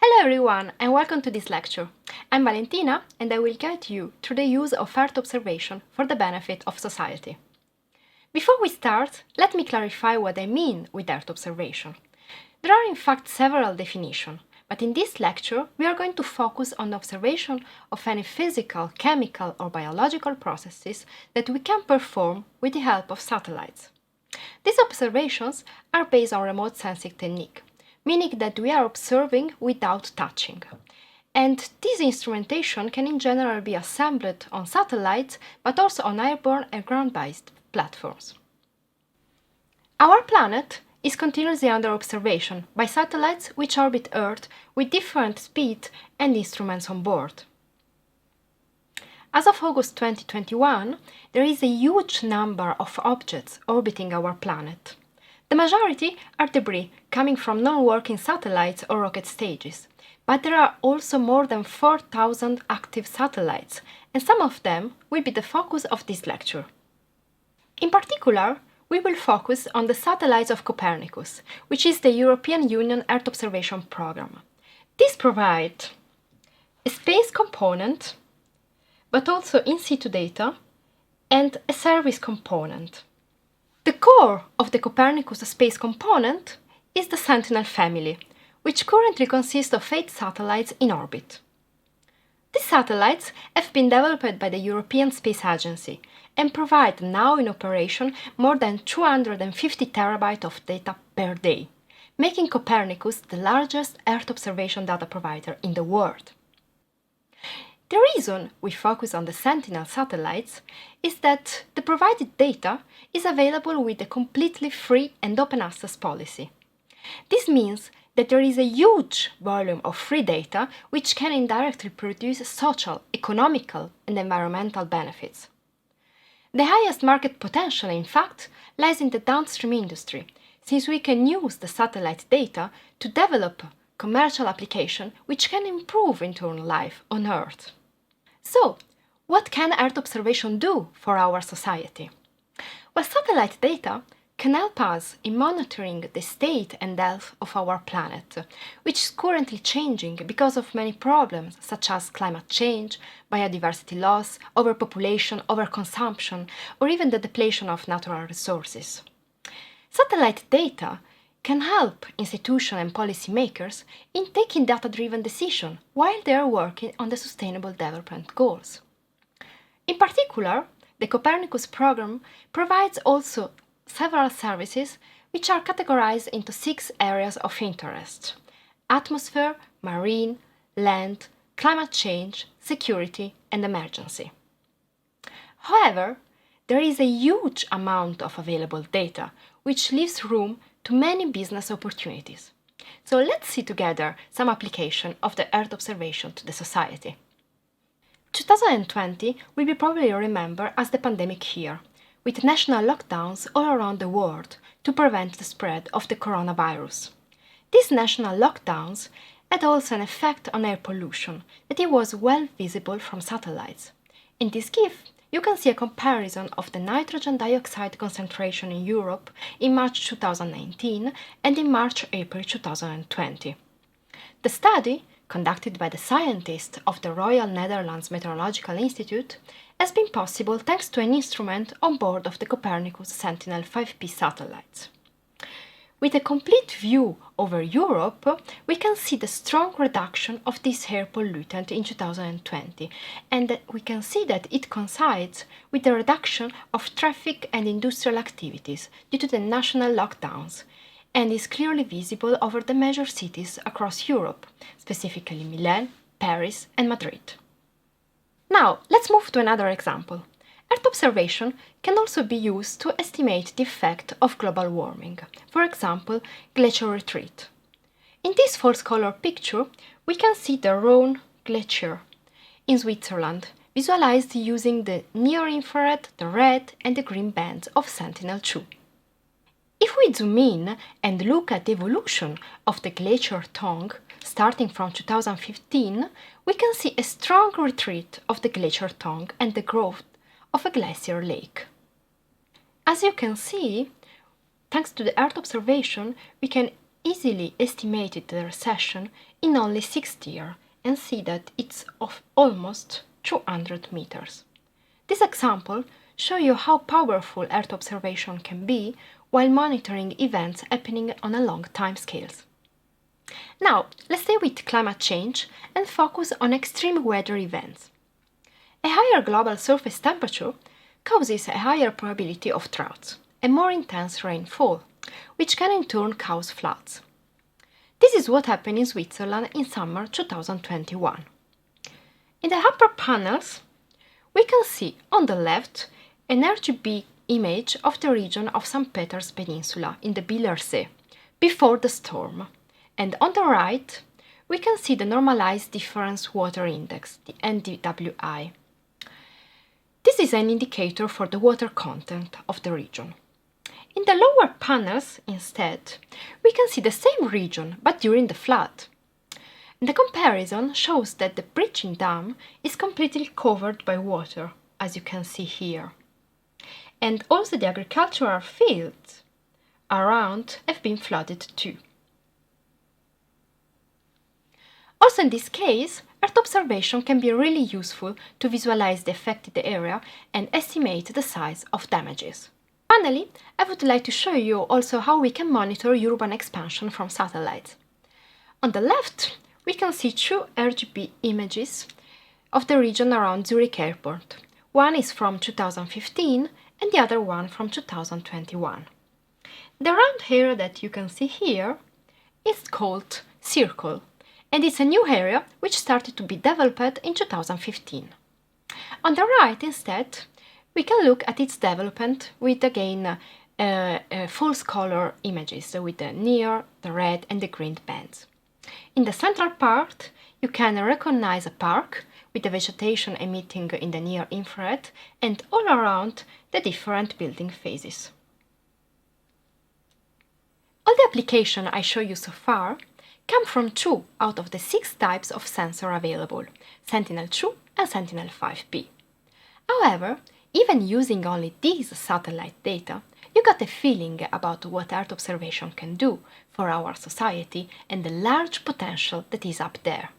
Hello everyone and welcome to this lecture. I'm Valentina and I will guide you through the use of Earth observation for the benefit of society. Before we start, let me clarify what I mean with Earth observation. There are in fact several definitions, but in this lecture we are going to focus on the observation of any physical, chemical or biological processes that we can perform with the help of satellites. These observations are based on remote sensing technique, meaning that we are observing without touching. And this instrumentation can in general be assembled on satellites, but also on airborne and ground-based platforms. Our planet is continuously under observation by satellites which orbit Earth with different speed and instruments on board. As of August 2021, there is a huge number of objects orbiting our planet. The majority are debris coming from non-working satellites or rocket stages, but there are also more than 4,000 active satellites, and some of them will be the focus of this lecture. In particular, we will focus on the satellites of Copernicus, which is the European Union Earth Observation Programme. These provide a space component, but also in situ data, and a service component. The core of the Copernicus space component is the Sentinel family, which currently consists of 8 satellites in orbit. These satellites have been developed by the European Space Agency and provide now in operation more than 250 terabytes of data per day, making Copernicus the largest Earth observation data provider in the world. The reason we focus on the Sentinel satellites is that the provided data is available with a completely free and open access policy. This means that there is a huge volume of free data which can indirectly produce social, economical and environmental benefits. The highest market potential, in fact, lies in the downstream industry, since we can use the satellite data to develop commercial applications which can improve internal life on Earth. So, what can Earth observation do for our society? Well, satellite data can help us in monitoring the state and health of our planet, which is currently changing because of many problems such as climate change, biodiversity loss, overpopulation, overconsumption, or even the depletion of natural resources. Satellite data can help institutions and policymakers in taking data-driven decisions while they are working on the Sustainable Development Goals. In particular, the Copernicus program provides also several services which are categorized into 6 areas of interest: atmosphere, marine, land, climate change, security, and emergency. However, there is a huge amount of available data which leaves room to many business opportunities. So let's see together some application of the Earth observation to the society. 2020 will be probably remembered as the pandemic year, with national lockdowns all around the world to prevent the spread of the coronavirus. These national lockdowns had also an effect on air pollution that it was well visible from satellites. In this GIF, you can see a comparison of the nitrogen dioxide concentration in Europe in March 2019 and in March-April 2020. The study, conducted by the scientists of the Royal Netherlands Meteorological Institute, has been possible thanks to an instrument on board of the Copernicus Sentinel 5P satellites. With a complete view over Europe, we can see the strong reduction of this air pollutant in 2020, and we can see that it coincides with the reduction of traffic and industrial activities due to the national lockdowns, and is clearly visible over the major cities across Europe, specifically Milan, Paris, and Madrid. Now, let's move to another example. Earth observation can also be used to estimate the effect of global warming, for example, glacier retreat. In this false color picture, we can see the Rhone Glacier in Switzerland, visualized using the near-infrared, the red and the green bands of Sentinel-2. If we zoom in and look at the evolution of the glacier tongue, starting from 2015, we can see a strong retreat of the glacier tongue and the growth of a glacier lake. As you can see, thanks to the Earth observation, we can easily estimate the recession in only 6 years and see that it's of almost 200 meters. This example shows you how powerful Earth observation can be while monitoring events happening on a long time scales. Now, let's stay with climate change and focus on extreme weather events. A higher global surface temperature causes a higher probability of droughts and more intense rainfall, which can in turn cause floods. This is what happened in Switzerland in summer 2021. In the upper panels, we can see on the left an RGB image of the region of St. Peter's Peninsula in the Bieler See before the storm, and on the right we can see the Normalized Difference Water Index, the NDWI. This is an indicator for the water content of the region. In the lower panels, instead, we can see the same region but during the flood. The comparison shows that the breaching dam is completely covered by water, as you can see here. And also the agricultural fields around have been flooded too. Also in this case, Earth observation can be really useful to visualize the affected area and estimate the size of damages. Finally, I would like to show you also how we can monitor urban expansion from satellites. On the left, we can see two RGB images of the region around Zurich Airport. One is from 2015 and the other one from 2021. The round area that you can see here is called Circle, and it's a new area which started to be developed in 2015. On the right, instead, we can look at its development with, again, false color images with the near, the red and the green bands. In the central part, you can recognize a park with the vegetation emitting in the near infrared and all around the different building phases. All the applications I show you so far come from 2 out of the 6 types of sensor available, Sentinel-2 and Sentinel-5B. However, even using only these satellite data, you got a feeling about what Earth observation can do for our society and the large potential that is up there.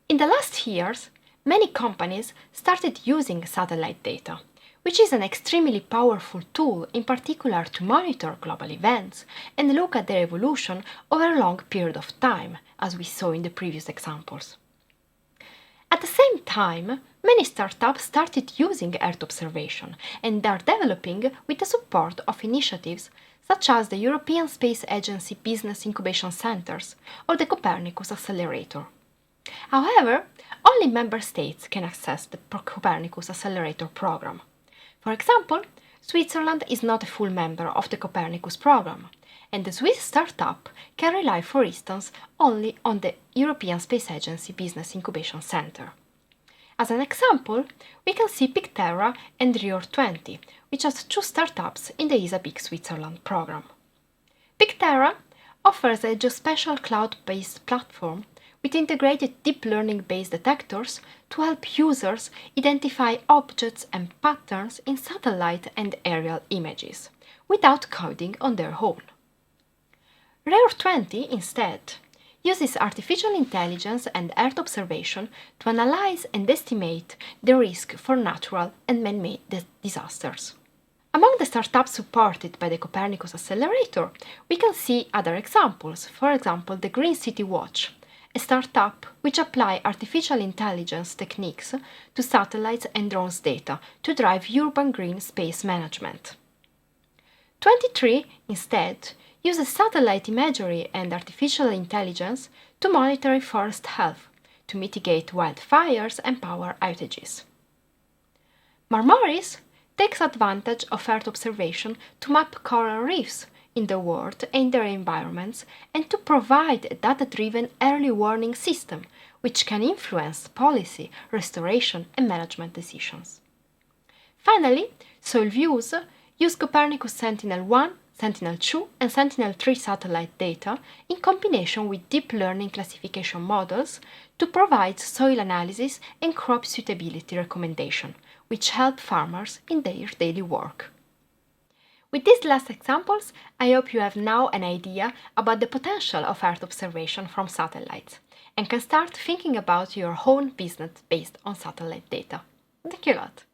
In the last years, many companies started using satellite data, which is an extremely powerful tool in particular to monitor global events and look at their evolution over a long period of time, as we saw in the previous examples. At the same time, many startups started using Earth observation and are developing with the support of initiatives such as the European Space Agency Business Incubation Centers or the Copernicus Accelerator. However, only member states can access the Copernicus Accelerator program. For example, Switzerland is not a full member of the Copernicus program, and the Swiss startup can rely, for instance, only on the European Space Agency Business Incubation Center. As an example, we can see Picterra and Rior20, which are 2 startups in the ESA-BIC Switzerland program. Picterra offers a geospatial cloud-based platform with integrated deep learning-based detectors to help users identify objects and patterns in satellite and aerial images, without coding on their own. Rior20, instead, uses artificial intelligence and Earth observation to analyze and estimate the risk for natural and man-made disasters. Among the startups supported by the Copernicus Accelerator, we can see other examples, for example the Green City Watch, a startup which applies artificial intelligence techniques to satellites and drones data to drive urban green space management. 23, instead, uses satellite imagery and artificial intelligence to monitor forest health, to mitigate wildfires and power outages. Marmoris takes advantage of Earth observation to map coral reefs in the world and their environments and to provide a data-driven early warning system which can influence policy, restoration and management decisions. Finally, SoilViews use Copernicus Sentinel-1, Sentinel-2 and Sentinel-3 satellite data in combination with deep learning classification models to provide soil analysis and crop suitability recommendation, which help farmers in their daily work. With these last examples, I hope you have now an idea about the potential of Earth observation from satellites and can start thinking about your own business based on satellite data. Thank you a lot!